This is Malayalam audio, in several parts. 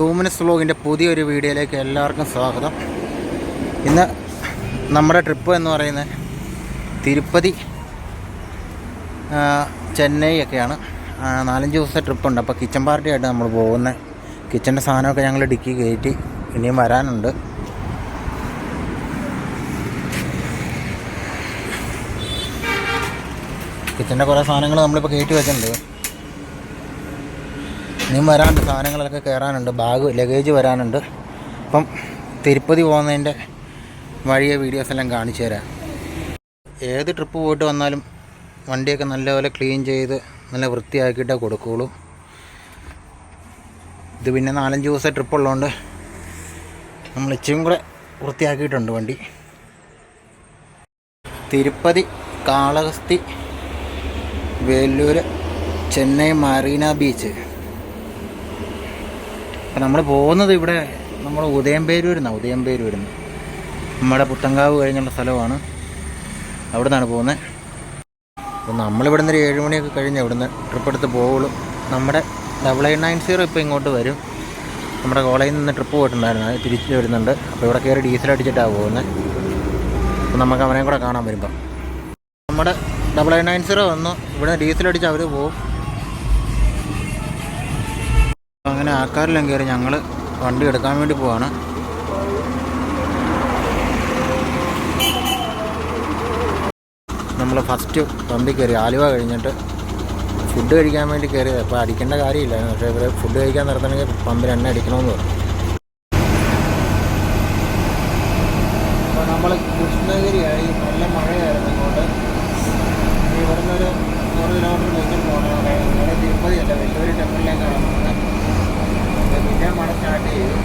ലൂമിനസ് വ്ലോഗിൻ്റെ പുതിയൊരു വീഡിയോയിലേക്ക് എല്ലാവർക്കും സ്വാഗതം. ഇന്ന് നമ്മുടെ ട്രിപ്പ് എന്ന് പറയുന്നത് തിരുപ്പതി, ചെന്നൈ ഒക്കെയാണ്. 4-5 ദിവസത്തെ ട്രിപ്പുണ്ട്. അപ്പോൾ കിച്ചൺ പാർട്ടിയായിട്ട് നമ്മൾ പോകുന്നത്. കിച്ചൻ്റെ സാധനമൊക്കെ ഞങ്ങൾ ഡിക്കി കയറ്റി, ഇനിയും വരാനുണ്ട്. കിച്ചൻ്റെ കുറേ സാധനങ്ങൾ നമ്മളിപ്പോൾ കയറ്റി വെച്ചിട്ടുണ്ട്. ഇനിയും വരാനുണ്ട്, സാധനങ്ങളൊക്കെ കയറാനുണ്ട്, ലഗേജ് വരാനുണ്ട്. അപ്പം തിരുപ്പതി പോകുന്നതിൻ്റെ വഴിയെ വീഡിയോസ് എല്ലാം കാണിച്ചു തരാം. ഏത് ട്രിപ്പ് പോയിട്ട് വന്നാലും വണ്ടിയൊക്കെ നല്ലപോലെ ക്ലീൻ ചെയ്ത് നല്ല വൃത്തിയാക്കിയിട്ടേ കൊടുക്കുകയുള്ളൂ. ഇത് പിന്നെ 4-5 ദിവസത്തെ ട്രിപ്പുള്ളതുകൊണ്ട് നമ്മൾ ഇച്ചിരി കൂടെ വൃത്തിയാക്കിയിട്ടുണ്ട് വണ്ടി. തിരുപ്പതി, കാളഹസ്തി, വേലൂർ, ചെന്നൈ മറീന ബീച്ച്. അപ്പം നമ്മൾ പോകുന്നത് ഇവിടെ നമ്മൾ ഉദയംപേരൂരിൽ നമ്മുടെ പുത്തങ്കാവ് കഴിഞ്ഞുള്ള സ്ഥലമാണ്. അവിടെ നിന്നാണ് പോകുന്നത്. അപ്പം നമ്മളിവിടെ നിന്ന് ഒരു 7 മണിയൊക്കെ കഴിഞ്ഞ് ഇവിടുന്ന് ട്രിപ്പ് എടുത്ത് പോവുള്ളൂ. നമ്മുടെ 8890 ഇപ്പോൾ ഇങ്ങോട്ട് വരും. നമ്മുടെ കോളേജിൽ നിന്ന് ട്രിപ്പ് പോയിട്ടുണ്ടായിരുന്നു, അത് തിരിച്ച് വരുന്നുണ്ട്. അപ്പോൾ ഇവിടെ കയറി ഡീസൽ അടിച്ചിട്ടാണ് പോകുന്നത്. അപ്പം നമുക്ക് അവനെ കൂടെ കാണാൻ വരുമ്പം നമ്മുടെ 8890 വന്നു. ഇവിടെ ഡീസൽ അടിച്ച് അവർ പോകും. അങ്ങനെ ആൾക്കാരെല്ലാം കയറി ഞങ്ങൾ വണ്ടി എടുക്കാൻ വേണ്ടി പോവാണ്. നമ്മൾ ഫസ്റ്റ് പമ്പിൽ കയറി, ആലുവ കഴിഞ്ഞിട്ട് ഫുഡ് കഴിക്കാൻ വേണ്ടി കയറിയത്. അപ്പോൾ അടിക്കേണ്ട കാര്യമില്ലായിരുന്നു, പക്ഷേ ഇവർ ഫുഡ് കഴിക്കാൻ നിർത്തണമെങ്കിൽ പമ്പിൽ എണ്ണ അടിക്കണമെന്ന് പറഞ്ഞു. അപ്പോൾ നമ്മൾ കൃഷ്ണഗിരിയായി, നല്ല മഴയായിരുന്നു ഇങ്ങോട്ട്. ഇവിടുന്ന് ഒരു 100 കിലോമീറ്റർ ദൂരം പോകണം. നേരെ തിരുപ്പതിയല്ല, വലിയൊരു ടെമ്പിളിലേക്കാണ് പോകുന്നത്. പിന്നെ മഴ സ്റ്റാർട്ട് ചെയ്തു.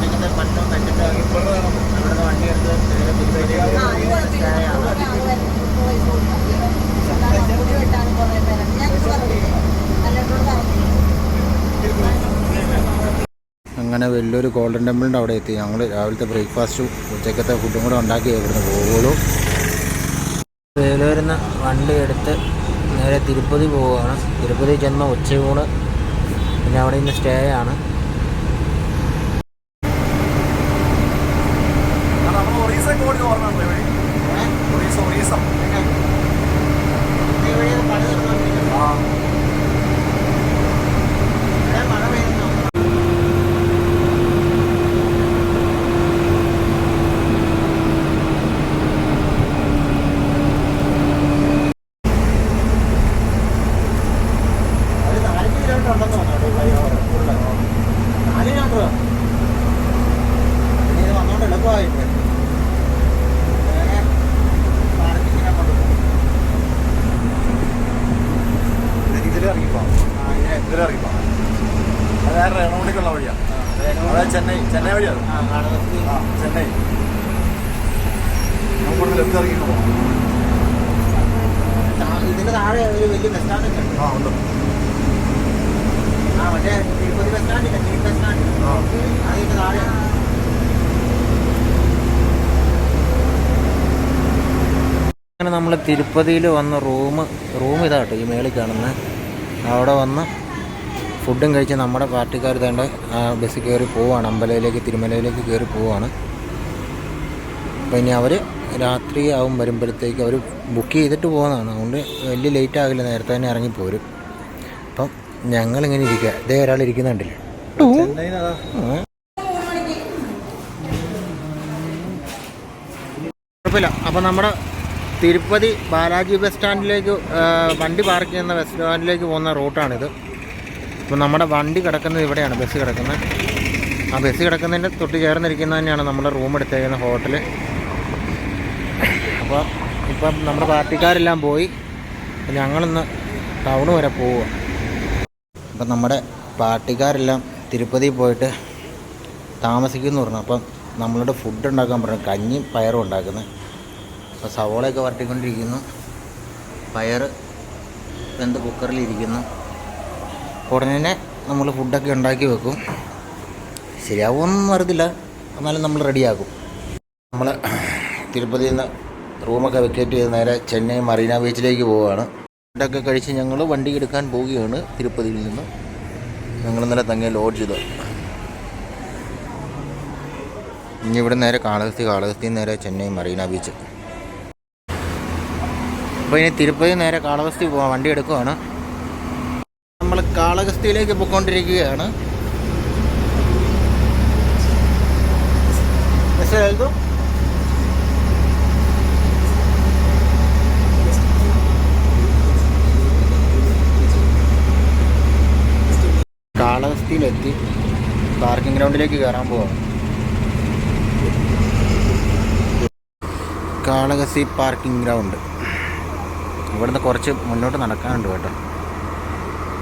ഒറ്റക്കത്തെ പണ്ടോ വെച്ചിട്ട് അവിടുന്ന് വണ്ടി എടുത്ത് അങ്ങനെ വലിയൊരു ഗോൾഡൻ ടെമ്പിളിൻ്റെ അവിടെ എത്തി. ഞങ്ങൾ രാവിലത്തെ ബ്രേക്ക്ഫാസ്റ്റും ഉച്ചക്കത്തെ ഫുഡും കൂടെ ഉണ്ടാക്കി ഇവിടുന്ന് പോകുള്ളൂ. വേലൂരിൽ നിന്ന് വണ്ടി എടുത്ത് നേരെ തിരുപ്പതി പോവുകയാണ്. തിരുപ്പതി ചെന്ന ഉച്ചയൂണ്, പിന്നെ അവിടെ നിന്ന് സ്റ്റേ ആണ്. എറണാകുളത്തേക്കുള്ള വഴിയാണ്. അതായത് ചെന്നൈ വഴിയാണ്. ചെന്നൈ നമുക്ക് ലെഫ്റ്റ് ഇറങ്ങിയിട്ട് പോകാം. ഇതിന്റെ താഴെ ഒരു വലിയ ബസ് സ്റ്റാൻഡ് ഉണ്ട്. ഉണ്ട്. മറ്റേ തിരുപ്പതി ബസ് സ്റ്റാൻഡില്ല, മെയിൻ ബസ് സ്റ്റാൻഡ് അതിന്റെ താഴെയാണ്. അങ്ങനെ നമ്മൾ തിരുപ്പതിയിൽ വന്ന റൂം ഇതാട്ടോ ഈ മേളിൽ കാണുന്നത്. അവിടെ വന്ന് ഫുഡും കഴിച്ച് നമ്മുടെ പാർട്ടിക്കാർ തന്നെ ബസ് കയറി പോവുകയാണ്. അമ്പലയിലേക്ക് തിരുമലയിലേക്ക് കയറി പോവുകയാണ്. അപ്പോൾ ഇനി അവർ രാത്രി ആവും വരുമ്പോഴത്തേക്ക് അവർ ബുക്ക് ചെയ്തിട്ട് പോകുന്നതാണ്. അതുകൊണ്ട് വലിയ ലേറ്റ് ആകില്ല, നേരത്തെ തന്നെ ഇറങ്ങിപ്പോരും. അപ്പം ഞങ്ങളിങ്ങനെ ഇരിക്കുക. ഇതേ ഒരാൾ ഇരിക്കുന്നുണ്ടല്ലേ. കുഴപ്പമില്ല. അപ്പോൾ നമ്മുടെ തിരുപ്പതി ബാലാജി ബസ് സ്റ്റാൻഡിലേക്ക് വണ്ടി പാർക്ക് ചെയ്യുന്ന ബസ് സ്റ്റാൻഡിലേക്ക് പോകുന്ന റൂട്ടാണിത്. അപ്പോൾ നമ്മുടെ വണ്ടി കിടക്കുന്നത് ഇവിടെയാണ്, ബസ് കിടക്കുന്നത്. ആ ബസ് കിടക്കുന്നതിൻ്റെ തൊട്ട് ചേർന്നിരിക്കുന്നത് തന്നെയാണ് നമ്മുടെ റൂം എടുത്തേക്കുന്ന ഹോട്ടൽ. അപ്പോൾ ഇപ്പം നമ്മുടെ പാർട്ടിക്കാരെല്ലാം പോയി. ഞങ്ങളിന്ന് ടൗൺ വരെ പോവുക. അപ്പം നമ്മുടെ പാർട്ടിക്കാരെല്ലാം തിരുപ്പതി പോയിട്ട് താമസിക്കുമെന്ന് പറഞ്ഞു. അപ്പം നമ്മളോട് ഫുഡ് ഉണ്ടാക്കാൻ പറഞ്ഞു. കഞ്ഞിയും പയറും ഉണ്ടാക്കുന്നത്. അപ്പോൾ സവോളയൊക്കെ വരട്ടിക്കൊണ്ടിരിക്കുന്നു. പയർ വെന്ത് കുക്കറിലിരിക്കുന്നു. ഉടനെ നമ്മൾ ഫുഡൊക്കെ ഉണ്ടാക്കി വെക്കും. ശരിയാവുമെന്നൊന്നും അറിയത്തില്ല, എന്നാലും നമ്മൾ റെഡിയാക്കും. നമ്മൾ തിരുപ്പതിയിൽ നിന്ന് റൂമൊക്കെ വെക്കേറ്റ് ചെയ്ത് നേരെ ചെന്നൈ മറീന ബീച്ചിലേക്ക് പോവുകയാണ്. ഫുഡൊക്കെ കഴിച്ച് ഞങ്ങൾ വണ്ടി എടുക്കാൻ പോവുകയാണ്. തിരുപ്പതിയിൽ നിന്ന് ഞങ്ങൾ ഇന്നലെ തങ്ങിയ ലോഡ്ജ് ഇത്. ഇനി ഇവിടെ നേരെ കാളഹസ്തി നേരെ ചെന്നൈ മറീന ബീച്ച്. അപ്പോൾ ഇനി തിരുപ്പതി നേരെ കാളഹസ്തി പോകാൻ വണ്ടി എടുക്കുകയാണ്. നമ്മൾ കാളഹസ്തിയിലേക്ക് പോയിക്കൊണ്ടിരിക്കുകയാണ്. കാളഹസ്തിയിലെത്തി പാർക്കിംഗ് ഗ്രൗണ്ടിലേക്ക് കയറാൻ പോവാണ്. Kalahasti parking ground. ഇവിടുന്ന് കുറച്ച് മുന്നോട്ട് നടക്കാനുണ്ട് കേട്ടോ.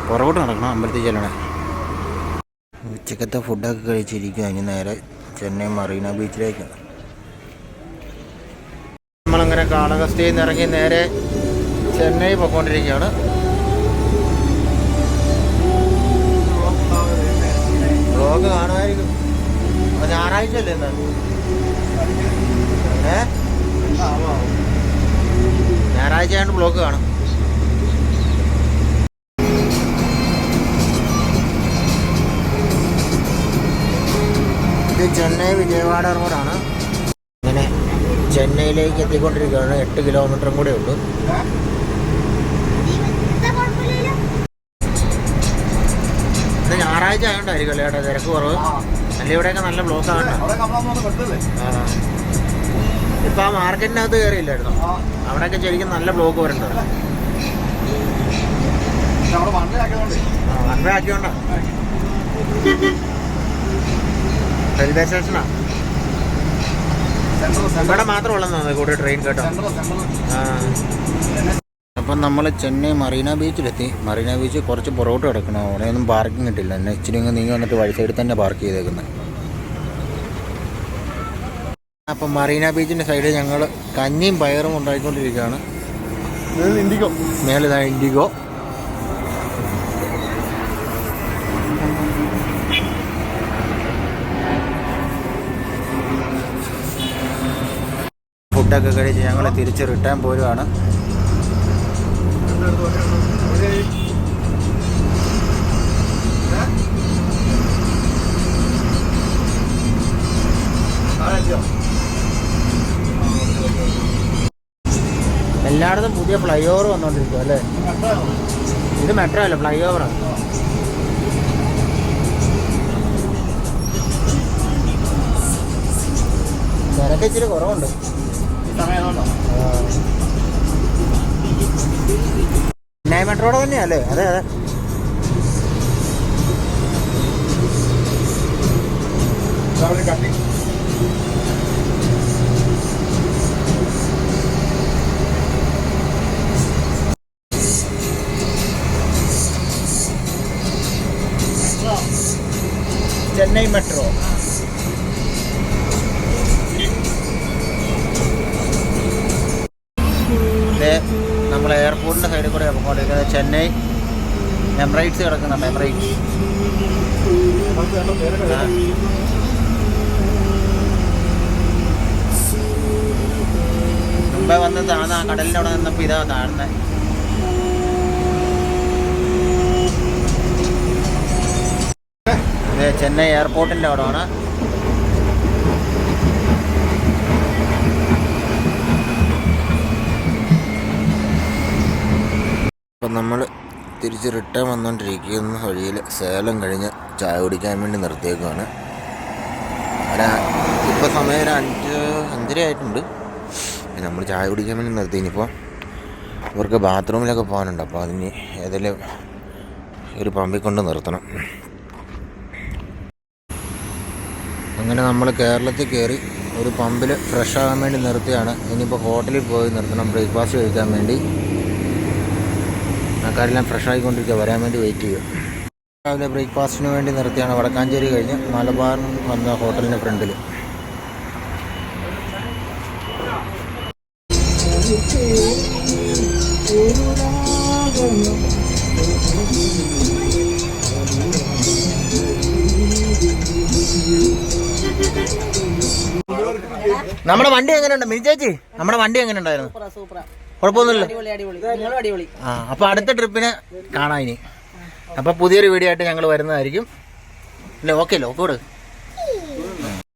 പുറകോട്ട് നടക്കണം, അമ്പലത്തിൽ ചെല്ലണേ. ഉച്ചക്കത്തെ ഫുഡൊക്കെ കഴിച്ചിരിക്കുക. ഇനി നേരെ ചെന്നൈ മറീന ബീച്ചിലേക്കാണ്. നമ്മളങ്ങനെ കാളഹസ്തിയിൽ നിന്ന് ഇറങ്ങി നേരെ ചെന്നൈ പോയിക്കൊണ്ടിരിക്കുകയാണ്. വ്ളോഗ് കാണുമായിരിക്കും. അപ്പോൾ ഞായറാഴ്ച അല്ലേ എന്താ? ഞായറാഴ്ച ആയതുകൊണ്ട് ബ്ലോഗ് കാണും. ഇത് ചെന്നൈ വിജയവാഡ റോഡാണ്. ഇങ്ങനെ ചെന്നൈയിലേക്ക് എത്തിക്കൊണ്ടിരിക്കുകയാണ്. 8 കിലോമീറ്ററും കൂടെ ഉള്ളൂ. ഇത് ഞായറാഴ്ച ആയതുകൊണ്ടായിരിക്കും ചേട്ടാ തിരക്ക് കുറവ്. അല്ല ഇവിടെയൊക്കെ നല്ല ബ്ലോക്കാണ്. ഇപ്പം ആ മാർക്കറ്റിനകത്ത് കയറിയില്ലായിരുന്നു. അവിടെയൊക്കെ ശരിക്കും നല്ല ബ്ലോക്ക് വരുന്നുണ്ട്. One way ആക്കിയോണ്ടാ. റെയിൽവേ സ്റ്റേഷനാണ്. ഇവിടെ മാത്രമുള്ളതാണ് കൂടുതൽ ട്രെയിൻ കേട്ടോ. അപ്പം നമ്മൾ ചെന്നൈ മറീന ബീച്ചിലെത്തി. മറീന ബീച്ച് കുറച്ച് പുറകോട്ട് കിടക്കണം. അവിടെയൊന്നും പാർക്കിംഗ് കിട്ടില്ല. എന്നെ ഇച്ചിരി നീങ്ങി വന്നിട്ട് വഴി സൈഡിൽ തന്നെ പാർക്ക് ചെയ്തേക്കുന്നത്. അപ്പം മറീന ബീച്ചിൻ്റെ സൈഡിൽ ഞങ്ങൾ കഞ്ഞിയും പയറും ഉണ്ടാക്കിക്കൊണ്ടിരിക്കുകയാണ്. IndiGo മേളിതാ IndiGo. ഫുഡൊക്കെ കഴിച്ച് ഞങ്ങൾ തിരിച്ച് റിട്ടേൺ പോരുവാണ്. എല്ലായിടത്തും പുതിയ ഫ്ലൈ ഓവർ വന്നുകൊണ്ടിരിക്കും അല്ലേ? ഇത് മെട്രോ അല്ല, ഫ്ലൈ ഓവറാണ്. തിരക്ക് ഇച്ചിരി കുറവുണ്ട് ചെന്നൈ മെട്രോയുടെ തന്നെയല്ലേ? അതെ അതെ. ചെന്നൈ മെട്രോ. നമ്മൾ എയർപോർട്ടിൻ്റെ സൈഡിൽ കൂടെ പോയിക്കൊണ്ടിരിക്കുന്നത്. ചെന്നൈ എമിറേറ്റ്സ് കിടക്കുന്നുണ്ട്. എമിറേറ്റ്സ് മുമ്പേ വന്ന് താഴ്ന്ന കടലിൻ്റെ അവിടെ നിന്നപ്പോൾ ഇതാ താഴ്ന്നത്. ചെന്നൈ എയർപോർട്ടിൻ്റെ അവിടെയാണ്. അപ്പം നമ്മൾ തിരിച്ച് റിട്ടേൺ വന്നുകൊണ്ടിരിക്കുന്ന വഴിയിൽ സേലം കഴിഞ്ഞ് ചായ കുടിക്കാൻ വേണ്ടി നിർത്തിയേക്കുവാണ്. ഇപ്പോൾ സമയം ഒരു 5:30 ആയിട്ടുണ്ട്. നമ്മൾ ചായ കുടിക്കാൻ വേണ്ടി നിർത്തി. ഇനിയിപ്പോൾ ഇവർക്ക് ബാത്റൂമിലൊക്കെ പോകാനുണ്ട്. അപ്പോൾ അതിന് ഏതെങ്കിലും ഒരു പമ്പിൽ കൊണ്ട് നിർത്തണം. അങ്ങനെ നമ്മൾ കേരളത്തിൽ കയറി ഒരു പമ്പിൽ ഫ്രഷ് ആകാൻ വേണ്ടി നിർത്തിയാണ്. ഇനിയിപ്പോൾ ഹോട്ടലിൽ പോയി നിർത്തണം ബ്രേക്ക്ഫാസ്റ്റ് കഴിക്കാൻ വേണ്ടി. ആൾക്കാരെല്ലാം ഫ്രഷ് ആയിക്കൊണ്ടിരിക്കുക, വരാൻ വേണ്ടി വെയിറ്റ് ചെയ്യുക. രാവിലെ ബ്രേക്ക്ഫാസ്റ്റിന് വേണ്ടി നിർത്തിയാണ്. വടക്കാഞ്ചേരി കഴിഞ്ഞ് മലബാർ വന്ന ഹോട്ടലിൻ്റെ ഫ്രണ്ടിൽ. നമ്മുടെ വണ്ടി എങ്ങനെയുണ്ട് മിനി ചേച്ചി? നമ്മുടെ വണ്ടി എങ്ങനെ ഉണ്ടായിരുന്നു? കുഴപ്പമൊന്നുമില്ല. ആ, അപ്പൊ അടുത്ത ട്രിപ്പിന് കാണാം ഇനി. അപ്പൊ പുതിയൊരു വീഡിയോ ആയിട്ട് ഞങ്ങൾ വരുന്നതായിരിക്കും. അല്ലേ? ഓക്കെ, ലോക്കോട്